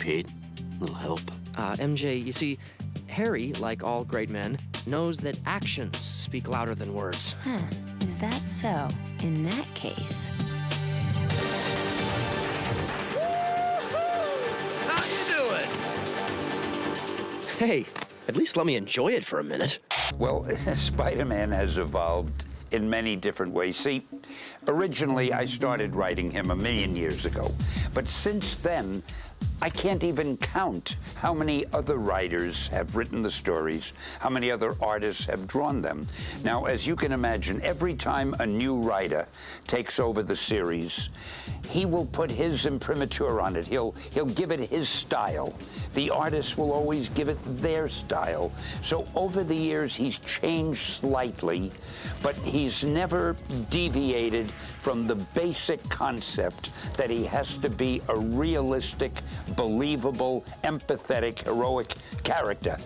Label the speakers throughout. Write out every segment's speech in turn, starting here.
Speaker 1: appreciate a little help.
Speaker 2: MJ, you see, Harry, like all great men, knows that actions speak louder than words.
Speaker 3: Huh. Is that so? In that case...
Speaker 2: How you doing? Hey, at least let me enjoy it for a minute.
Speaker 4: Well, Spider-Man has evolved in many different ways. See, originally I started writing him 1,000,000 years ago, but since then, I can't even count how many other writers have written the stories, how many other artists have drawn them. Now, as you can imagine, every time a new writer takes over the series, he will put his imprimatur on it. He'll give it his style. The artist will always give it their style. So over the years, he's changed slightly, but he's never deviated from the basic concept that he has to be a realistic, believable, empathetic, heroic character.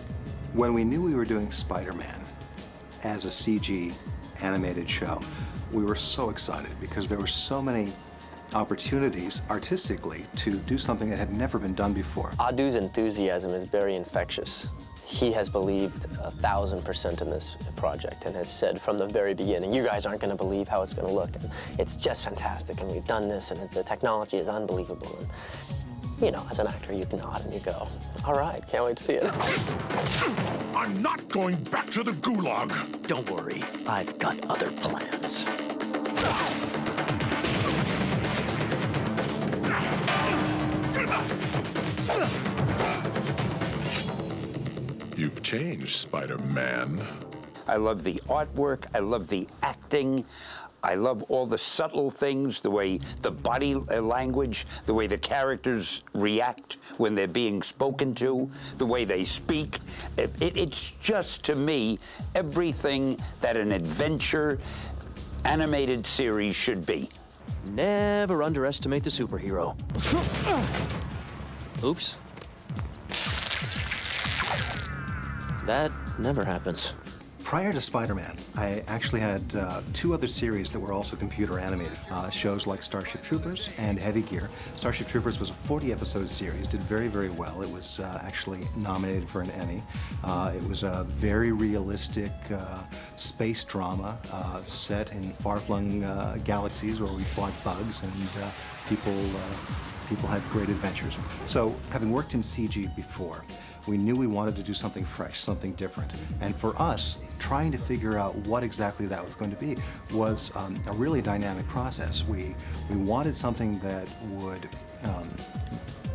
Speaker 5: When we knew we were doing Spider-Man as a CG animated show, we were so excited because there were so many opportunities artistically to do something that had never been done before.
Speaker 6: Adu's enthusiasm is very infectious. He has believed 1,000% in this project and has said from the very beginning, you guys aren't going to believe how it's going to look. And it's just fantastic, and we've done this, and the technology is unbelievable. And, you know, as an actor, you nod and you go, all right, can't wait to see it.
Speaker 7: I'm not going back to the gulag.
Speaker 1: Don't worry, I've got other plans.
Speaker 7: You've changed, Spider-Man.
Speaker 4: I love the artwork, I love the acting, I love all the subtle things, the way the body language, the way the characters react when they're being spoken to, the way they speak. It's just, to me, everything that an adventure animated series should be.
Speaker 2: Never underestimate the superhero. Oops. That never happens.
Speaker 5: Prior to Spider-Man, I actually had 2 other series that were also computer animated. Shows like Starship Troopers and Heavy Gear. Starship Troopers was a 40-episode series, did very, very well. It was actually nominated for an Emmy. It was a very realistic space drama set in far-flung galaxies where we fought bugs and people had great adventures. So, having worked in CG before, we knew we wanted to do something fresh, something different. And for us, trying to figure out what exactly that was going to be was a really dynamic process. We wanted something that would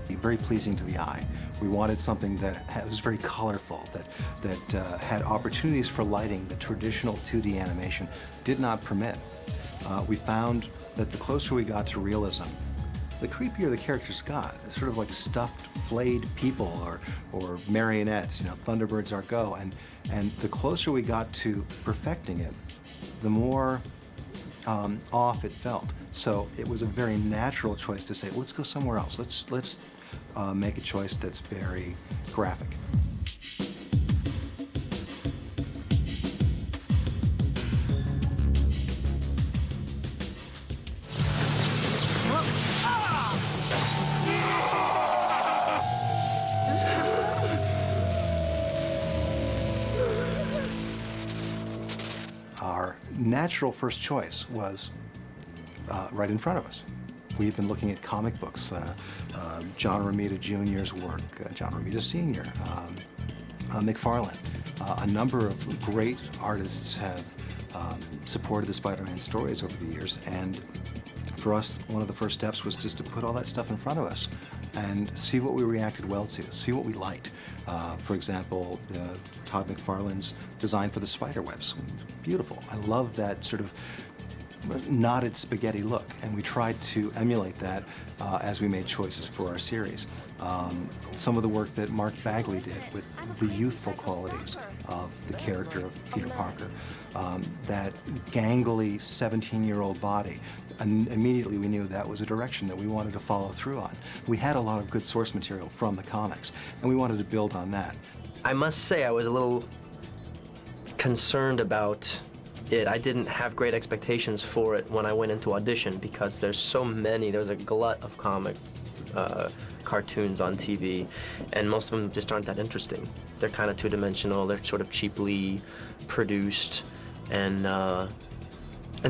Speaker 5: be very pleasing to the eye. We wanted something that was very colorful, that had opportunities for lighting that traditional 2D animation did not permit. We found that the closer we got to realism, the creepier the characters got. They're sort of like stuffed, flayed people or marionettes, you know, Thunderbirds are go. And the closer we got to perfecting it, the more off it felt. So it was a very natural choice to say, let's go somewhere else. Let's make a choice that's very graphic. Our natural first choice was right in front of us. We've been looking at comic books, John Romita Jr.'s work, John Romita Sr., McFarlane. A number of great artists have supported the Spider-Man stories over the years, and for us, one of the first steps was just to put all that stuff in front of us and see what we reacted well to, see what we liked. For example, Todd McFarlane's design for the spider webs. Beautiful. I love that sort of knotted spaghetti look, and we tried to emulate that as we made choices for our series. Some of the work that Mark Bagley did with the youthful qualities of the character of Peter Parker, that gangly 17-year-old body, and immediately we knew that was a direction that we wanted to follow through on. We had a lot of good source material from the comics, and we wanted to build on that.
Speaker 2: I must say I was a little concerned about it. I didn't have great expectations for cartoons on TV, and most of them just aren't that interesting. They're kind of two-dimensional. They're sort of cheaply produced, and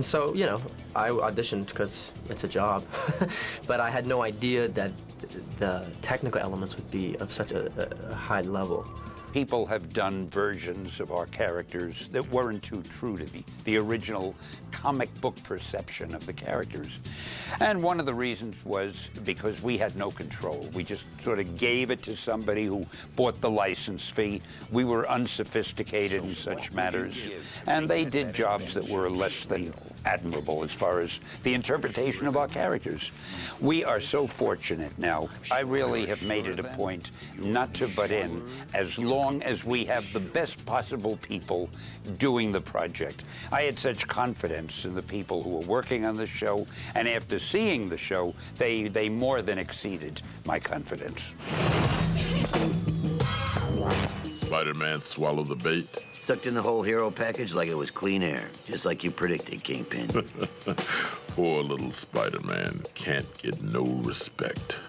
Speaker 2: so, you know, I auditioned because it's a job, but I had no idea that the technical elements would be of such a high level.
Speaker 4: People have done versions of our characters that weren't too true to the original comic book perception of the characters. And one of the reasons was because we had no control. We just sort of gave it to somebody who bought the license fee. We were unsophisticated in such matters, and they did jobs that were less than admirable as far as the interpretation of our characters. We are so fortunate now. I really have made it a point not to butt in as long as we have the best possible people doing the project. I had such confidence in the people who were working on the show, and after seeing the show, they more than exceeded my confidence.
Speaker 7: Spider-Man swallowed the bait.
Speaker 8: Sucked in the whole hero package like it was clean air, just like you predicted, Kingpin.
Speaker 7: Poor little Spider-Man can't get no respect.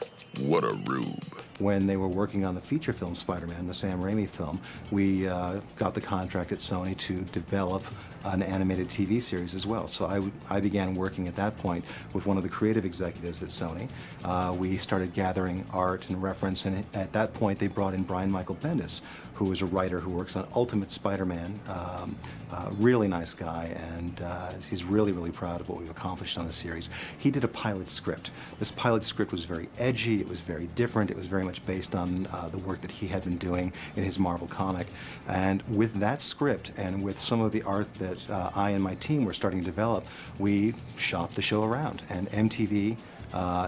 Speaker 7: What a rube.
Speaker 5: When they were working on the feature film Spider-Man, the Sam Raimi film, we got the contract at Sony to develop an animated TV series as well. So I began working at that point with one of the creative executives at Sony. We started gathering art and reference, and at that point they brought in Brian Michael Bendis, who is a writer who works on Ultimate Spider-Man. Really nice guy, and he's really, really proud of what we've accomplished on the series. He did a pilot script. This pilot script was very edgy, it was very different, it was very much based on the work that he had been doing in his Marvel comic. And with that script and with some of the art that I and my team were starting to develop, we shopped the show around, and MTV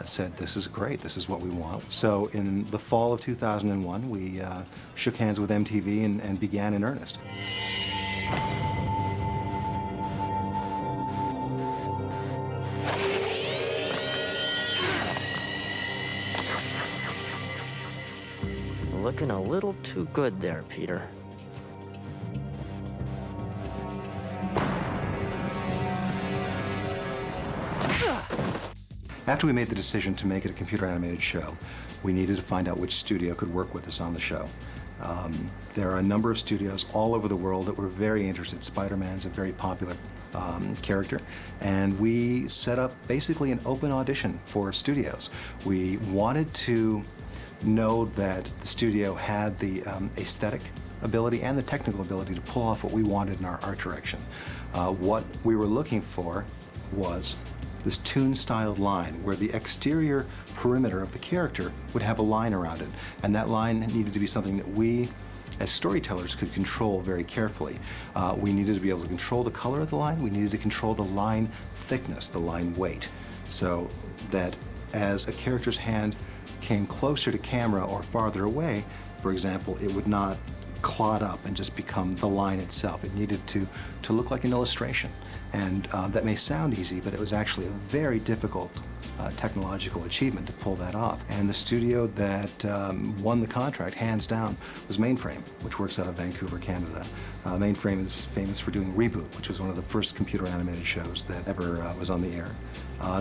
Speaker 5: said, this is great, this is what we want. So in the fall of 2001, we shook hands with MTV and began in earnest.
Speaker 1: Looking a little too good there, Peter.
Speaker 5: After we made the decision to make it a computer animated show, we needed to find out which studio could work with us on the show. There are a number of studios all over the world that were very interested. Spider-Man's a very popular character, and we set up basically an open audition for studios. We wanted to know that the studio had the aesthetic ability and the technical ability to pull off what we wanted in our art direction. What we were looking for was this toon-styled line where the exterior perimeter of the character would have a line around it, and that line needed to be something that we as storytellers could control very carefully. We needed to be able to control the color of the line, we needed to control the line thickness, the line weight, so that as a character's hand came closer to camera or farther away, for example, it would not clot up and just become the line itself. It needed to look like an illustration. And that may sound easy, but it was actually a very difficult technological achievement to pull that off. And the studio that won the contract, hands down, was Mainframe, which works out of Vancouver, Canada. Mainframe is famous for doing Reboot, which was one of the first computer animated shows that ever was on the air.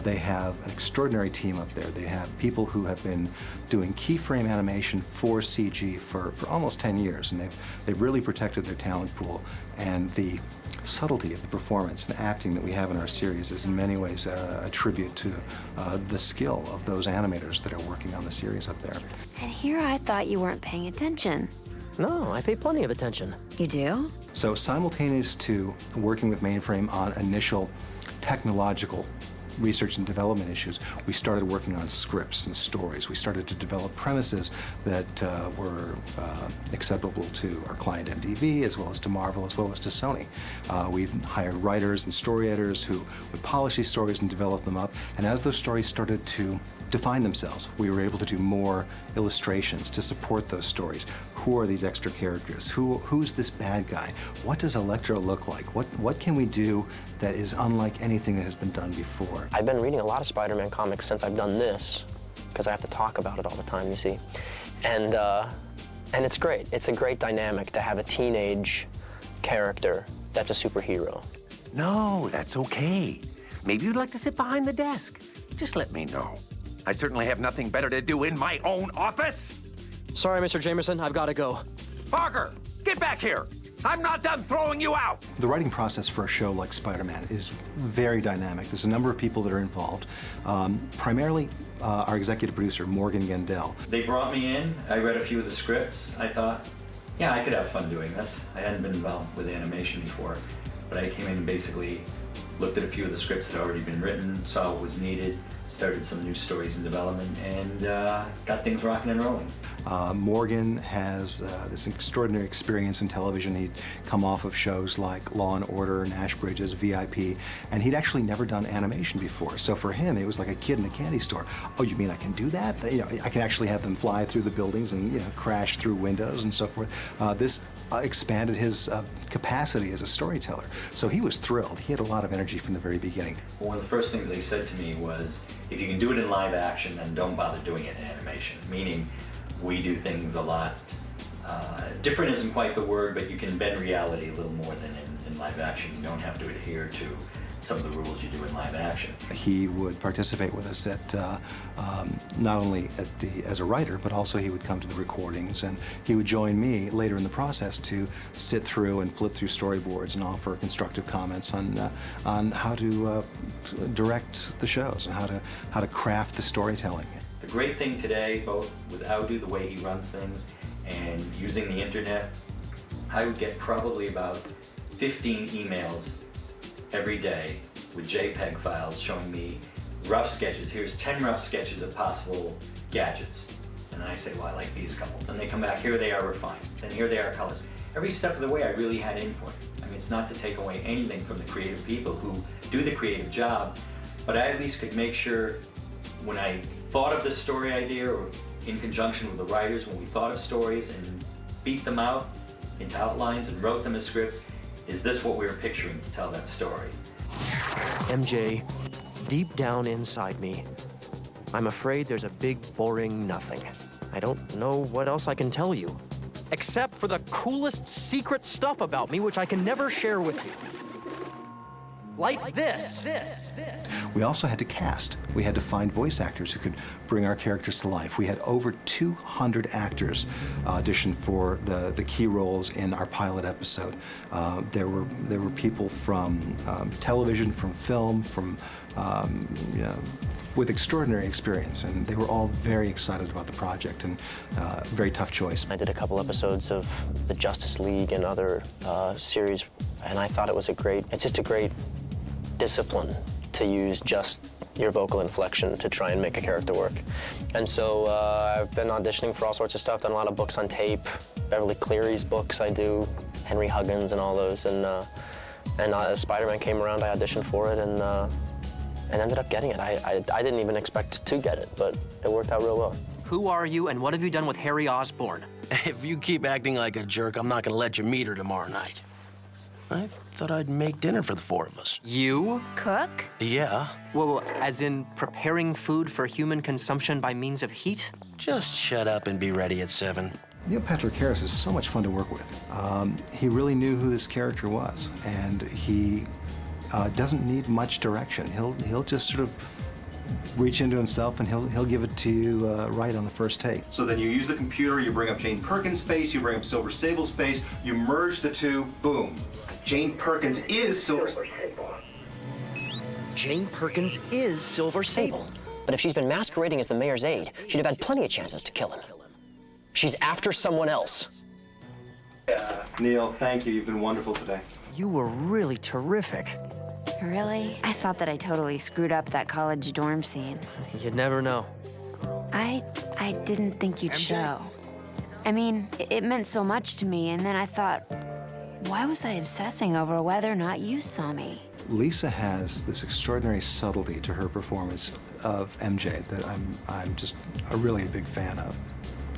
Speaker 5: They have an extraordinary team up there. They have people who have been doing keyframe animation for CG for almost 10 years, and they've really protected their talent pool. And the subtlety of the performance and acting that we have in our series is in many ways a tribute to the skill of those animators that are working on the series up there.
Speaker 3: And here I thought you weren't paying attention.
Speaker 2: No, I pay plenty of attention.
Speaker 3: You do?
Speaker 5: So simultaneous to working with Mainframe on initial technological research and development issues, we started working on scripts and stories. We started to develop premises that were acceptable to our client MTV, as well as to Marvel, as well as to Sony. We've hired writers and story editors who would polish these stories and develop them up. And as those stories started to define themselves, we were able to do more illustrations to support those stories. Who are these extra characters? Who's this bad guy? What does Electro look like? What can we do that is unlike anything that has been done before?
Speaker 6: I've been reading a lot of Spider-Man comics since I've done this, because I have to talk about it all the time, you see. And it's great. It's a great dynamic to have a teenage character that's a superhero.
Speaker 8: No, that's okay. Maybe you'd like to sit behind the desk. Just let me know.
Speaker 9: I certainly have nothing better to do in my own office.
Speaker 2: Sorry, Mr. Jamerson, I've got to go.
Speaker 9: Parker, get back here. I'm not done throwing you out.
Speaker 5: The writing process for a show like Spider-Man is very dynamic. There's a number of people that are involved. Primarily, our executive producer, Morgan Gendell.
Speaker 10: They brought me in. I read a few of the scripts. I thought, yeah, I could have fun doing this. I hadn't been involved with animation before, but I came in and basically looked at a few of the scripts that had already been written, saw what was needed, started some new stories in development, and got things rocking and rolling.
Speaker 5: Morgan has this extraordinary experience in television. He'd come off of shows like Law and Order, Nash Bridges, VIP, and he'd actually never done animation before. So for him, it was like a kid in a candy store. Oh, you mean I can do that? You know, I can actually have them fly through the buildings and, you know, crash through windows and so forth. This expanded his capacity as a storyteller. So he was thrilled. He had a lot of energy from the very beginning.
Speaker 10: One of the first things they said to me was, if you can do it in live action, then don't bother doing it in animation. Meaning, we do things a lot, different isn't quite the word, but you can bend reality a little more than in live action. You don't have to adhere to some of the rules you do in live action.
Speaker 5: He would participate with us at not only as a writer, but also he would come to the recordings, and he would join me later in the process to sit through and flip through storyboards and offer constructive comments on how to direct the shows and how to craft the storytelling.
Speaker 10: The great thing today, both with Audu, the way he runs things, and using the internet, I would get probably about 15 emails every day with JPEG files showing me rough sketches. Here's 10 rough sketches of possible gadgets. And then I say, well, I like these couple. And they come back, here they are refined. And here they are colors. Every step of the way, I really had input. I mean, it's not to take away anything from the creative people who do the creative job, but I at least could make sure when I thought of the story idea, or in conjunction with the writers, when we thought of stories and beat them out into outlines and wrote them as scripts, is this what we were picturing to tell that story?
Speaker 2: MJ, deep down inside me, I'm afraid there's a big, boring nothing. I don't know what else I can tell you, except for the coolest secret stuff about me, which I can never share with you. Like this.
Speaker 5: We also had to cast. We had to find voice actors who could bring our characters to life. We had over 200 actors audition for the key roles in our pilot episode. There were people from television, from film, from with extraordinary experience, and they were all very excited about the project, and very tough choice.
Speaker 6: I did a couple episodes of the Justice League and other series, and I thought it's just a great discipline to use just your vocal inflection to try and make a character work. And so I've been auditioning for all sorts of stuff, done a lot of books on tape, Beverly Cleary's books I do, Henry Huggins and all those, and as Spider-Man came around, I auditioned for it and ended up getting it. I didn't even expect to get it, but it worked out real well.
Speaker 2: Who are you, and what have you done with Harry Osborn?
Speaker 11: If you keep acting like a jerk, I'm not gonna let you meet her tomorrow night. I thought I'd make dinner for the four of us.
Speaker 2: You?
Speaker 3: Cook?
Speaker 11: Yeah.
Speaker 2: Well, as in preparing food for human consumption by means of heat?
Speaker 11: Just shut up and be ready at 7.
Speaker 5: Neil Patrick Harris is so much fun to work with. He really knew who this character was, and he doesn't need much direction. He'll just sort of reach into himself and he'll give it to you right on the first take.
Speaker 12: So then you use the computer, you bring up Jane Perkins' face, you bring up Silver Sable's face, you merge the two, boom. Jane Perkins is Silver Sable.
Speaker 2: Jane Perkins is Silver Sable.
Speaker 6: But if she's been masquerading as the mayor's aide, she'd have had plenty of chances to kill him. She's after someone else.
Speaker 12: Neil, thank you. You've been wonderful today.
Speaker 2: You were really terrific.
Speaker 3: Really? I thought that I totally screwed up that college dorm scene.
Speaker 2: You'd never know.
Speaker 3: I didn't think you'd show. I mean, it meant so much to me, and then I thought, why was I obsessing over whether or not you saw me?
Speaker 5: Lisa has this extraordinary subtlety to her performance of MJ that I'm just really a big fan of.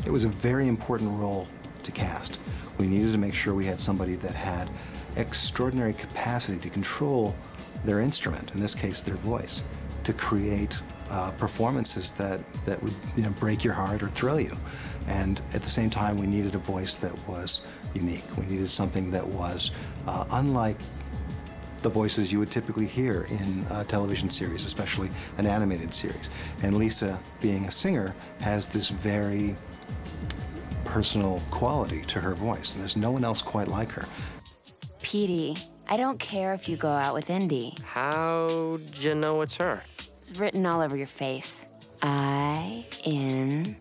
Speaker 5: It was a very important role to cast. We needed to make sure we had somebody that had extraordinary capacity to control their instrument, in this case their voice, to create performances that would break your heart or thrill you. And at the same time, we needed a voice that was unique. We needed something that was unlike the voices you would typically hear in a television series, especially an animated series. And Lisa, being a singer, has this very personal quality to her voice, and there's no one else quite like her.
Speaker 3: Petey, I don't care if you go out with Indy.
Speaker 2: How'd you know it's her?
Speaker 3: It's written all over your face. I-N-D-Y.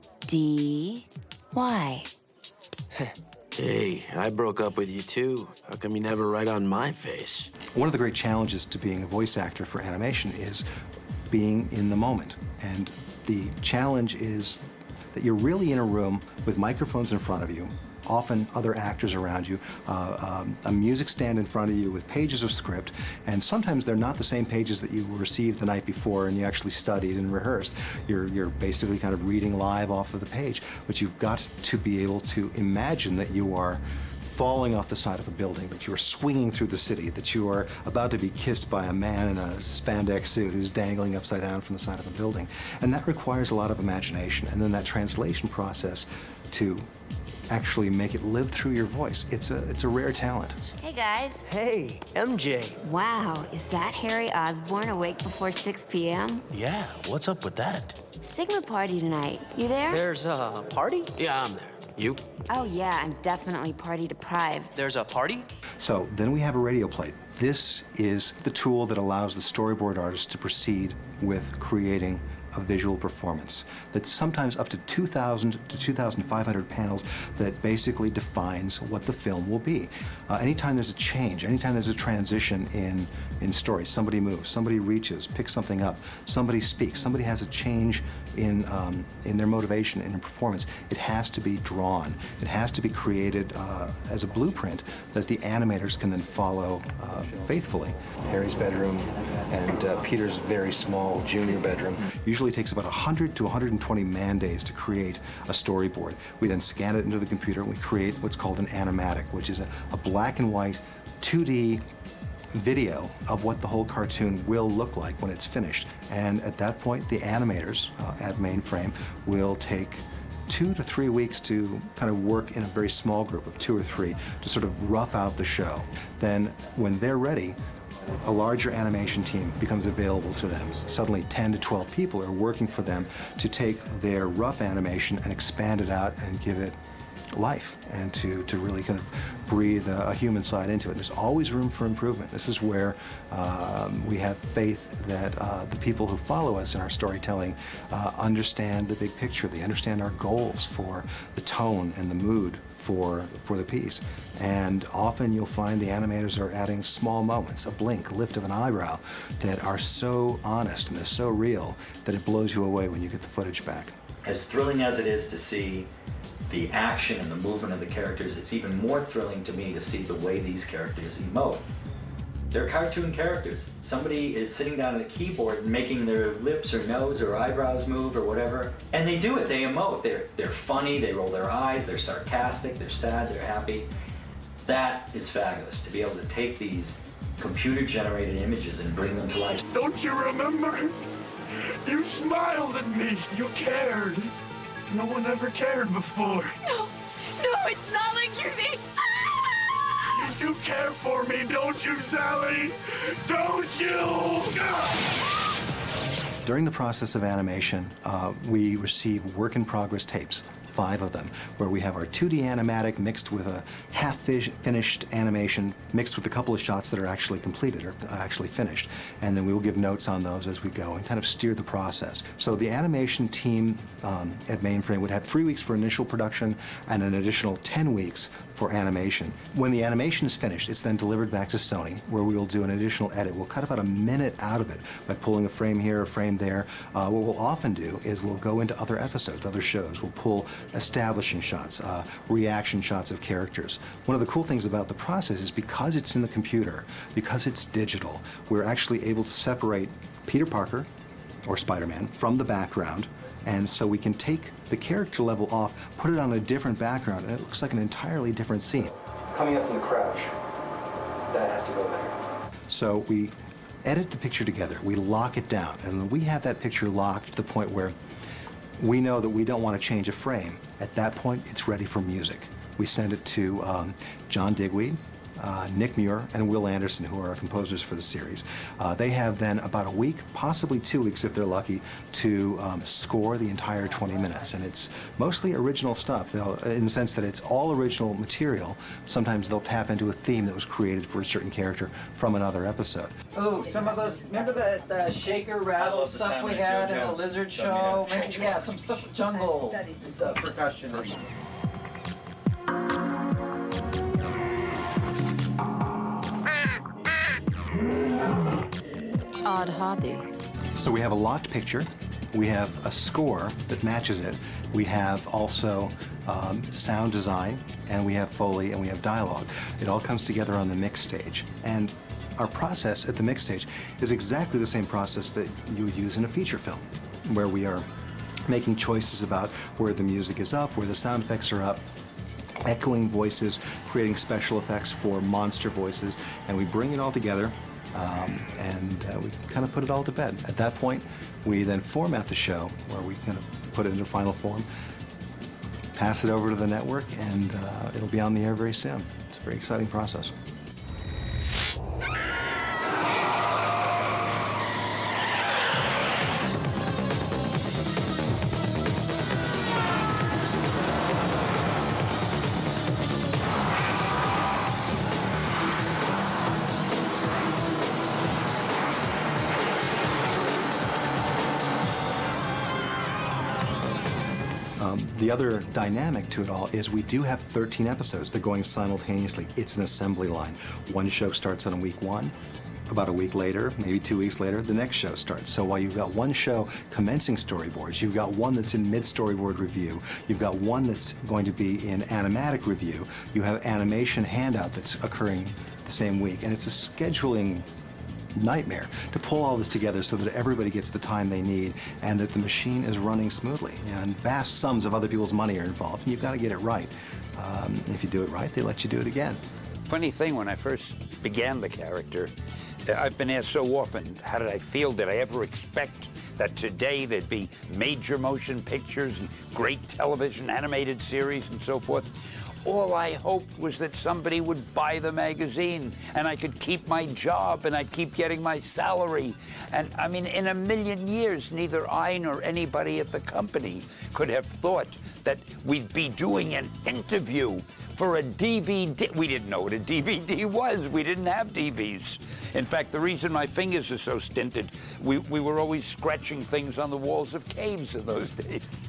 Speaker 11: Hey, I broke up with you too. How come you never write on my face?
Speaker 5: One of the great challenges to being a voice actor for animation is being in the moment. And the challenge is that you're really in a room with microphones in front of you, often other actors around you, a music stand in front of you with pages of script, and sometimes they're not the same pages that you received the night before and you actually studied and rehearsed. You're basically kind of reading live off of the page, but you've got to be able to imagine that you are falling off the side of a building, that you are swinging through the city, that you are about to be kissed by a man in a spandex suit who's dangling upside down from the side of a building. And that requires a lot of imagination. And then that translation process to actually make it live through your voice. It's a rare talent.
Speaker 3: Hey, guys.
Speaker 2: Hey, MJ.
Speaker 3: Wow, is that Harry Osborn awake before 6 p.m.?
Speaker 11: Yeah, what's up with that?
Speaker 3: Sigma party tonight. You there?
Speaker 2: There's a party?
Speaker 11: Yeah, I'm there. You?
Speaker 3: Oh, yeah, I'm definitely party deprived.
Speaker 2: There's a party?
Speaker 5: So then we have a radio play. This is the tool that allows the storyboard artist to proceed with creating a visual performance that's sometimes up to 2,000 to 2,500 panels that basically defines what the film will be. Anytime there's a change, anytime there's a transition in story, somebody moves, somebody reaches, picks something up, somebody speaks, somebody has a change in their motivation in a performance, it has to be drawn. It has to be created as a blueprint that the animators can then follow faithfully. Harry's bedroom and Peter's very small junior bedroom usually takes about 100 to 120 man days to create a storyboard. We then scan it into the computer and we create what's called an animatic, which is a black and white 2D video of what the whole cartoon will look like when it's finished. And at that point, the animators at Mainframe will take 2 to 3 weeks to kind of work in a very small group of 2 or 3 to sort of rough out the show. Then when they're ready, a larger animation team becomes available to them. Suddenly 10 to 12 people are working for them to take their rough animation and expand it out and give it life and to really kind of breathe a human side into it. There's always room for improvement. This is where we have faith that the people who follow us in our storytelling understand the big picture. They understand our goals for the tone and the mood for the piece. And often you'll find the animators are adding small moments, a blink, a lift of an eyebrow, that are so honest and they're so real that it blows you away when you get the footage back.
Speaker 10: As thrilling as it is to see the action and the movement of the characters, it's even more thrilling to me to see the way these characters emote. They're cartoon characters. Somebody is sitting down at a keyboard and making their lips or nose or eyebrows move or whatever, and they do it, they emote. They're funny, they roll their eyes, they're sarcastic, they're sad, they're happy. That is fabulous, to be able to take these computer-generated images and bring them to life.
Speaker 7: Don't you remember? You smiled at me. You cared. No one ever cared before.
Speaker 13: No, it's not like you think.
Speaker 7: You do care for me, don't you, Sally? Don't you?
Speaker 5: During the process of animation, we receive work-in-progress tapes, 5 of them, where we have our 2D animatic mixed with a half-finished animation, mixed with a couple of shots that are actually completed or actually finished. And then we will give notes on those as we go and kind of steer the process. So the animation team at Mainframe would have 3 weeks for initial production and an additional 10 weeks for animation. When the animation is finished, it's then delivered back to Sony, where we will do an additional edit. We'll cut about a minute out of it by pulling a frame here, a frame there. What we'll often do is we'll go into other episodes, other shows. We'll pull establishing shots, reaction shots of characters. One of the cool things about the process is because it's in the computer, because it's digital, we're actually able to separate Peter Parker, or Spider-Man, from the background, and so we can take the character level off, put it on a different background, and it looks like an entirely different scene. Coming up from the crouch, that has to go there. So we edit the picture together, we lock it down, and when we have that picture locked to the point where we know that we don't want to change a frame, at that point it's ready for music. We send it to John Digweed, Nick Muir and Will Anderson, who are our composers for the series. They have then about a week, possibly 2 weeks if they're lucky, to score the entire 20 minutes. And it's mostly original stuff, in the sense that it's all original material. Sometimes they'll tap into a theme that was created for a certain character from another episode.
Speaker 14: Oh, some of those, remember that shaker rattle stuff we had in the lizard show? Maybe, yeah, some stuff with jungle percussion.
Speaker 3: Odd hobby.
Speaker 5: So we have a locked picture, we have a score that matches it, we have also sound design, and we have Foley, and we have dialogue. It all comes together on the mix stage. And our process at the mix stage is exactly the same process that you would use in a feature film, where we are making choices about where the music is up, where the sound effects are up, echoing voices, creating special effects for monster voices, and we bring it all together. We kind of put it all to bed. At that point, we then format the show, where we kind of put it into final form, pass it over to the network, and it'll be on the air very soon. It's a very exciting process. The other dynamic to it all is we do have 13 episodes. They're going simultaneously. It's an assembly line. One show starts on week 1. About a week later, maybe 2 weeks later, the next show starts. So while you've got one show commencing storyboards, you've got one that's in mid-storyboard review, you've got one that's going to be in animatic review, you have animation handout that's occurring the same week, and it's a scheduling nightmare to pull all this together so that everybody gets the time they need and that the machine is running smoothly. And vast sums of other people's money are involved, and you've got to get it right. If you do it right, they let you do it again.
Speaker 4: Funny thing, when I first began the character, I've been asked so often, how did I feel? Did I ever expect that today there'd be major motion pictures and great television animated series and so forth? All I hoped was that somebody would buy the magazine and I could keep my job and I'd keep getting my salary. And I mean, in a million years, neither I nor anybody at the company could have thought that we'd be doing an interview for a DVD. We didn't know what a DVD was. We didn't have DVs. In fact, the reason my fingers are so stinted, we were always scratching things on the walls of caves in those days.